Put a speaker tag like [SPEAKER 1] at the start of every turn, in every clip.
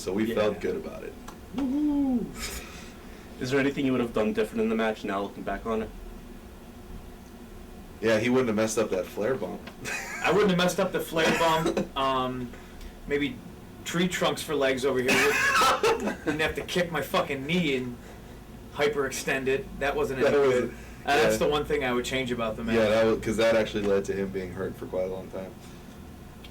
[SPEAKER 1] So we felt good about it.
[SPEAKER 2] Woo-hoo. Is there anything you would have done different in the match now looking back on it?
[SPEAKER 1] Yeah, he wouldn't have messed up that flare bump.
[SPEAKER 3] I wouldn't have messed up the flare bump. Maybe tree trunks for legs over here. Didn't have to kick my fucking knee and hyperextend it. That wasn't any good. That's the one thing I would change about the match.
[SPEAKER 1] Yeah, because that actually led to him being hurt for quite a long time.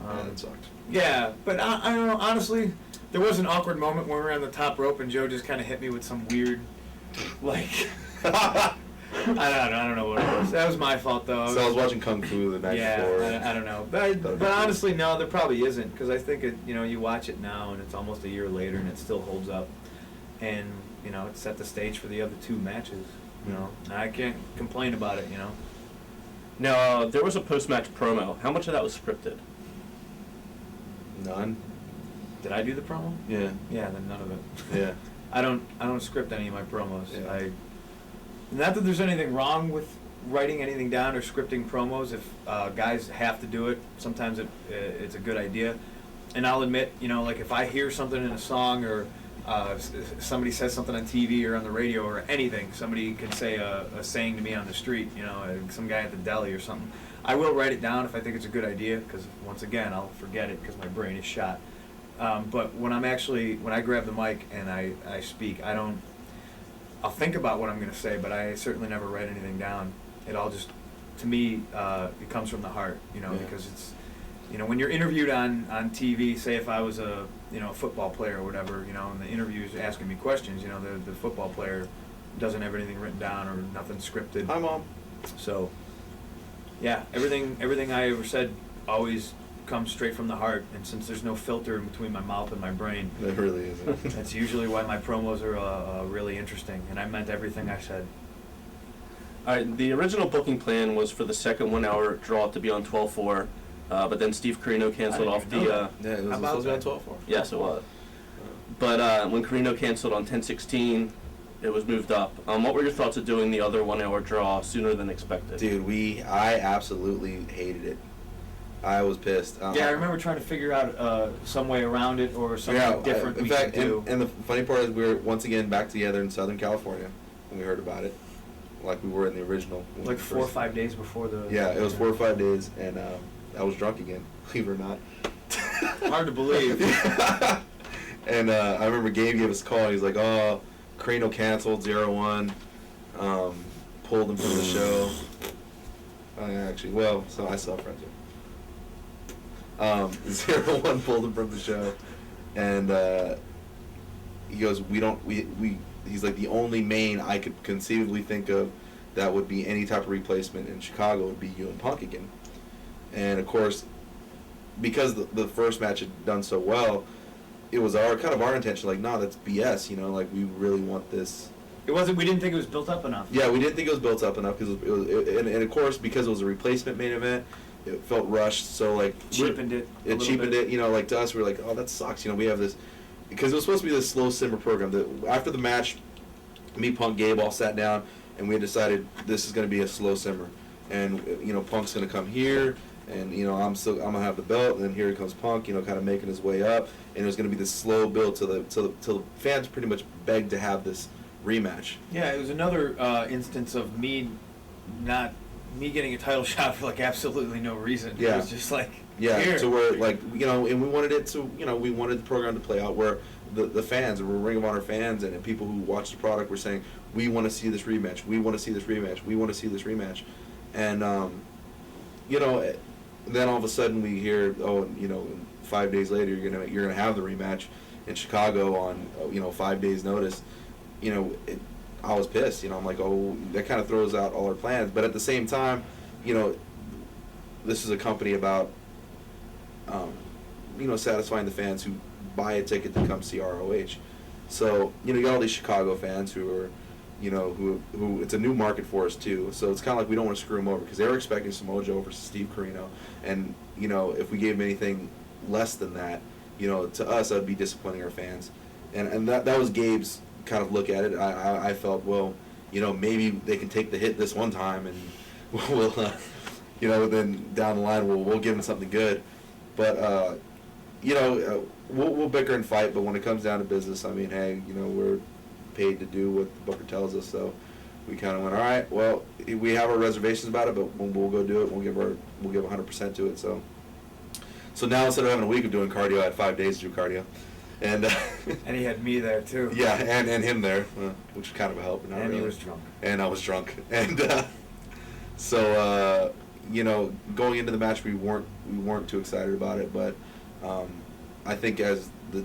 [SPEAKER 1] That sucked.
[SPEAKER 3] Yeah, but I don't know, honestly, there was an awkward moment when we were on the top rope and Joe just kind of hit me with some weird, like, I don't know what it was. That was my fault, though.
[SPEAKER 1] So I was watching Kung Fu the night before.
[SPEAKER 3] Yeah, I don't know. But honestly, no, there probably isn't, because I think, you watch it now and it's almost a year later and it still holds up. And, it set the stage for the other two matches, I can't complain about it,
[SPEAKER 2] Now, there was a post-match promo. How much of that was scripted?
[SPEAKER 1] None.
[SPEAKER 3] Did I do the promo?
[SPEAKER 1] Yeah.
[SPEAKER 3] Yeah, then none of it.
[SPEAKER 1] Yeah.
[SPEAKER 3] I don't script any of my promos.
[SPEAKER 1] Yeah.
[SPEAKER 3] Not that there's anything wrong with writing anything down or scripting promos. If guys have to do it, sometimes it's a good idea. And I'll admit, like if I hear something in a song or somebody says something on TV or on the radio or anything, somebody could say a saying to me on the street, some guy at the deli or something, I will write it down if I think it's a good idea, because once again, I'll forget it because my brain is shot. But when I grab the mic and I speak, I'll think about what I'm going to say, but I certainly never write anything down. It all just, to me, it comes from the heart, because it's, when you're interviewed on TV, say if I was a football player or whatever, and the interviewer's asking me questions, the football player doesn't have anything written down or nothing scripted.
[SPEAKER 1] Hi, Mom.
[SPEAKER 3] So, yeah, everything I ever said always comes straight from the heart, and since there's no filter in between my mouth and my brain,
[SPEAKER 1] There really isn't.
[SPEAKER 3] that's usually why my promos are really interesting, and I meant everything I said.
[SPEAKER 2] All right, the original booking plan was for the second 1 hour draw to be on 12/4, but then Steve Carino canceled off the.
[SPEAKER 1] Yeah, it was
[SPEAKER 3] about
[SPEAKER 1] supposed to be on 12/4.
[SPEAKER 2] Yes, it was. But when Carino canceled on 10/16, it was moved up. What were your thoughts of doing the other 1 hour draw sooner than expected?
[SPEAKER 1] Dude, I absolutely hated it. I was pissed.
[SPEAKER 3] Yeah, I remember trying to figure out some way around it or something different
[SPEAKER 1] in
[SPEAKER 3] we
[SPEAKER 1] fact,
[SPEAKER 3] could do.
[SPEAKER 1] and the funny part is we were once again back together in Southern California when we heard about it, like we were in the original.
[SPEAKER 3] Like 4 or 5 days before the...
[SPEAKER 1] Yeah, it was 4 or 5 days, and I was drunk again, believe it or not.
[SPEAKER 3] Hard to believe.
[SPEAKER 1] And I remember Gabe gave us a call. He's like, "Oh, Carino canceled 0-1, pulled him from the show." So I saw friends with him. 0-1 pulled him from the show, and he goes, he's like, the only main I could conceivably think of that would be any type of replacement in Chicago would be you and Punk again. And of course, because the first match had done so well, it was our intention, like, no, that's BS, like we really want this.
[SPEAKER 3] It wasn't. We didn't think it was built up enough.
[SPEAKER 1] Yeah, we didn't think it was built up enough because and of course, because it was a replacement main event, it felt rushed. So like
[SPEAKER 3] cheapened it.
[SPEAKER 1] It cheapened it. Like to us, we're like, oh, that sucks. We have this because it was supposed to be this slow simmer program. That after the match, me, Punk, Gabe all sat down and we decided this is going to be a slow simmer, and Punk's going to come here, and I'm gonna have the belt, and then here comes Punk, kind of making his way up, and it was going to be this slow build till the fans pretty much begged to have this rematch.
[SPEAKER 3] Yeah, it was another instance of me getting a title shot for like absolutely no reason.
[SPEAKER 1] Yeah.
[SPEAKER 3] It was just like
[SPEAKER 1] here. So we're like and we wanted it to we wanted the program to play out where the fans, or Ring of Honor fans and people who watch the product were saying, we want to see this rematch, we want to see this rematch, we want to see this rematch, and then all of a sudden we hear 5 days later you're gonna have the rematch in Chicago on 5 days notice. I was pissed. I'm like, oh, that kind of throws out all our plans. But at the same time, this is a company about, satisfying the fans who buy a ticket to come see ROH. So, you got all these Chicago fans who are, who it's a new market for us too. So it's kind of like we don't want to screw them over because they were expecting Samoa Joe versus Steve Carino, and if we gave them anything less than that, to us that would be disappointing our fans, and that was Gabe's kind of look at it. I felt, well, maybe they can take the hit this one time, and we'll, then down the line we'll give them something good. But we'll bicker and fight, but when it comes down to business, I mean, hey, you know, we're paid to do what the booker tells us, so we kind of went, all right, well, we have our reservations about it, but we'll go do it. We'll give 100% to it. So now instead of having a week of doing cardio, I had 5 days to do cardio, and
[SPEAKER 3] and he had me there too.
[SPEAKER 1] Yeah, and him there, which was kind of a help. Not
[SPEAKER 3] and
[SPEAKER 1] really.
[SPEAKER 3] he was drunk.
[SPEAKER 1] And I was drunk, and so you know, going into the match, we weren't too excited about it, but I think as the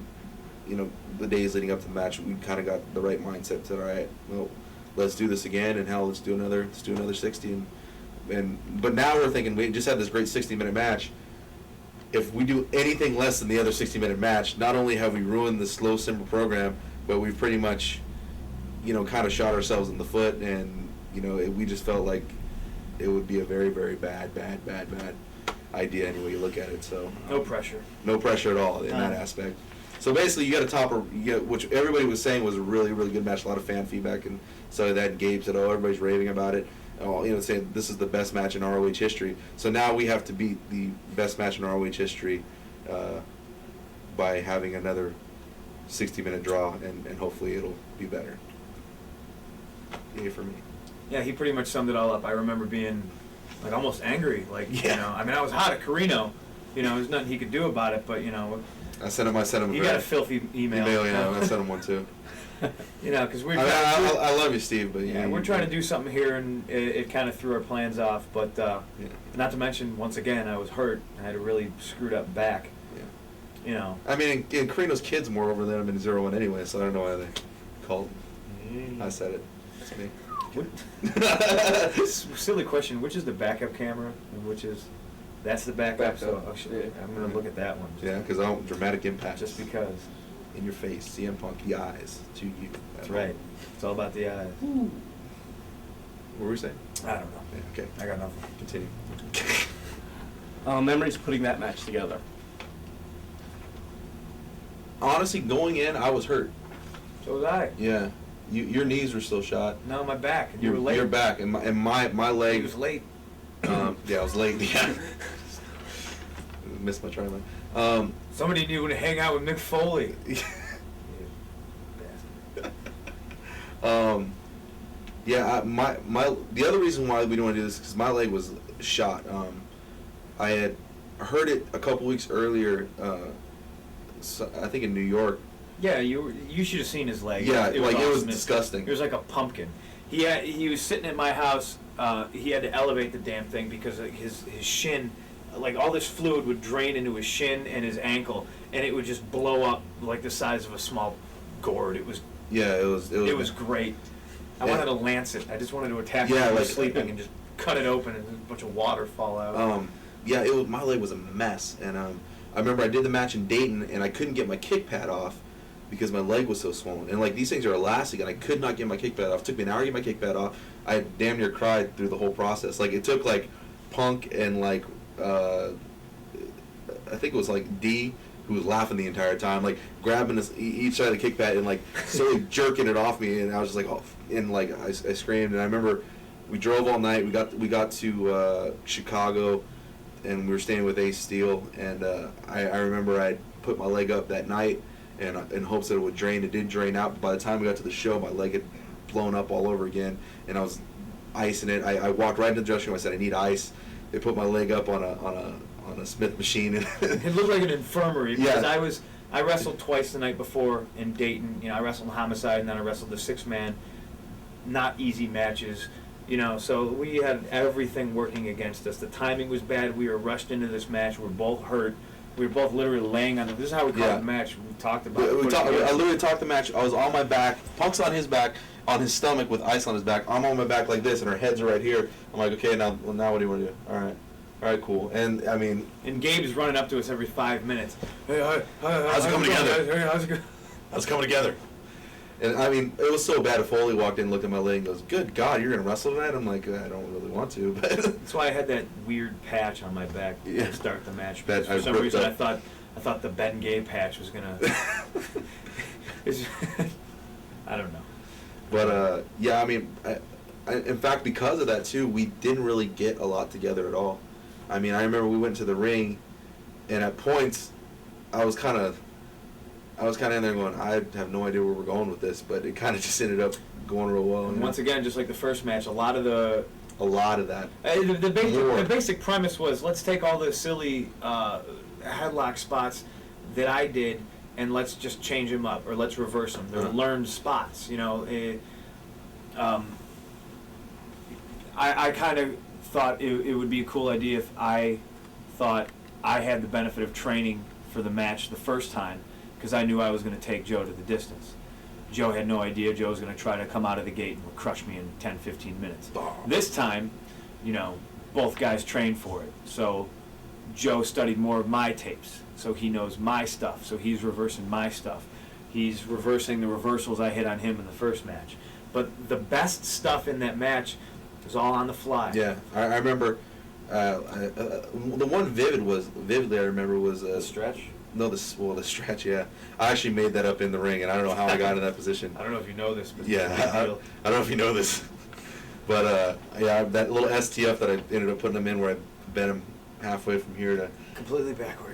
[SPEAKER 1] days leading up to the match, we kind of got the right mindset. Said, all right, well, let's do this again, and hell, let's do another 60. But now we're thinking, we just had this great 60-minute match. If we do anything less than the other 60-minute match, not only have we ruined the slow, simple program, but we've pretty much, you know, kind of shot ourselves in the foot, and you know, we just felt like it would be a very, very bad idea any way you look at it. So
[SPEAKER 3] no pressure.
[SPEAKER 1] No pressure at all in that aspect. So basically, you got a topper, which everybody was saying was a really, really good match. A lot of fan feedback and so that. Gabe said, "Oh, everybody's raving about it." Oh, you know, saying this is the best match in ROH history. So now we have to beat the best match in ROH history by having another 60-minute draw, and hopefully it'll be better. Yay for me.
[SPEAKER 3] Yeah, he pretty much summed it all up. I remember being like almost angry, like you know. I mean, I was hot at Carino. You know, there's nothing he could do about it, but you know.
[SPEAKER 1] I sent him.
[SPEAKER 3] You got a filthy email.
[SPEAKER 1] Yeah, I sent him one too.
[SPEAKER 3] You know, because we're.
[SPEAKER 1] I love you, Steve, but
[SPEAKER 3] yeah, we're trying to do something here, and it kind of threw our plans off. But not to mention, once again, I was hurt. I had a really screwed up back. Yeah. You know. I
[SPEAKER 1] mean, and Carino's kid's more over than him in 0-1 anyway, so I don't know why they called. I said it. It's me.
[SPEAKER 3] Silly question. Which is the backup camera, and which is? That's the backup. So I'm gonna look at that one.
[SPEAKER 1] Yeah, because I want dramatic impact.
[SPEAKER 3] Just because.
[SPEAKER 1] In your face, CM Punk, the eyes to you.
[SPEAKER 3] That's right. It's all about the eyes.
[SPEAKER 1] Ooh. What were we saying?
[SPEAKER 3] I don't know.
[SPEAKER 1] Yeah, okay.
[SPEAKER 3] I got nothing.
[SPEAKER 1] Continue.
[SPEAKER 2] Memories of putting that match together.
[SPEAKER 1] Honestly, going in, I was hurt.
[SPEAKER 3] So was I.
[SPEAKER 1] Yeah. Your knees were still shot.
[SPEAKER 3] No, my back. And you were late.
[SPEAKER 1] Your back and my leg.
[SPEAKER 3] He was late.
[SPEAKER 1] Yeah, I was late. Yeah. Missed my try.
[SPEAKER 3] Somebody knew to hang out with Mick Foley.
[SPEAKER 1] Yeah, the other reason why we don't want to do this is because my leg was shot. I had heard it a couple weeks earlier. I think in New York.
[SPEAKER 3] Yeah, you should have seen his leg.
[SPEAKER 1] Yeah,
[SPEAKER 3] it was
[SPEAKER 1] awesome. It was
[SPEAKER 3] It
[SPEAKER 1] disgusting.
[SPEAKER 3] was like a pumpkin. He was sitting at my house. He had to elevate the damn thing because his shin, like all this fluid would drain into his shin and his ankle, and it would just blow up like the size of a small gourd. It was.
[SPEAKER 1] Yeah, it was
[SPEAKER 3] great. I wanted to lance it. I just wanted to attack him while he was sleeping and just cut it open and a bunch of water fall out.
[SPEAKER 1] Yeah, my leg was a mess, and I remember I did the match in Dayton, and I couldn't get my kick pad off because my leg was so swollen. And like these things are elastic, and I could not get my kick pad off. It took me an hour to get my kick pad off. I damn near cried through the whole process. Like it took like Punk and like I think it was like D, who was laughing the entire time, like grabbing each side of the kick pad and like slowly jerking it off me, and I was just like, oh, and like I screamed. And I remember we drove all night. We got to Chicago, and we were staying with Ace Steel, and I remember I put my leg up that night, and in hopes that it would drain. It did drain out, but by the time we got to the show, my leg had blown up all over again, and I was icing it. I walked right into the dressing room. I said, I need ice. They put my leg up on a Smith machine.
[SPEAKER 3] It looked like an infirmary because I wrestled twice the night before in Dayton. You know, I wrestled Homicide, and then I wrestled the 6-man. Not easy matches. You know, so we had everything working against us. The timing was bad. We were rushed into this match. We were both hurt. We were both literally laying on it. This is how we called the match. We talked about it.
[SPEAKER 1] I literally talked the match. I was on my back. Punk's on his back, on his stomach with ice on his back. I'm on my back like this, and our heads are right here. I'm like, okay, now what do you want to do? All right, cool. And I mean,
[SPEAKER 3] and Gabe's running up to us every 5 minutes. Hey,
[SPEAKER 1] how's it coming together?
[SPEAKER 3] Hey, how's it
[SPEAKER 1] coming together? And I mean, it was so bad. If Foley walked in, looked at my leg, and goes, "Good God, you're gonna wrestle tonight?" I'm like, I don't really want to, but
[SPEAKER 3] that's why I had that weird patch on my back to start the match.
[SPEAKER 1] That
[SPEAKER 3] for some reason, I thought the Ben Gay patch was gonna. I don't know.
[SPEAKER 1] But yeah, I mean, in fact, because of that too, we didn't really get a lot together at all. I mean, I remember we went to the ring, and at points, I was kind of I was kind of in there going, I have no idea where we're going with this, but it kind of just ended up going real well.
[SPEAKER 3] And once again, just like the first match, a lot of that. The basic premise was, let's take all the silly headlock spots that I did, and let's just change them up, or let's reverse them. They're learned spots, you know. I kind of thought it would be a cool idea if I thought I had the benefit of training for the match the first time, because I knew I was going to take Joe to the distance. Joe had no idea Joe was going to try to come out of the gate and crush me in 10, 15 minutes. This time, you know, both guys trained for it. So Joe studied more of my tapes, so he knows my stuff, so he's reversing my stuff. He's reversing the reversals I hit on him in the first match. But the best stuff in that match was all on the fly.
[SPEAKER 1] Yeah, I remember the one vividly I remember was
[SPEAKER 3] The stretch?
[SPEAKER 1] No, the stretch. Yeah, I actually made that up in the ring, and I don't know how I got in that position.
[SPEAKER 3] I don't know if you know this, but
[SPEAKER 1] yeah, I don't know if you know this, but yeah, that little STF that I ended up putting him in, where I bent him halfway from here to
[SPEAKER 3] completely backwards.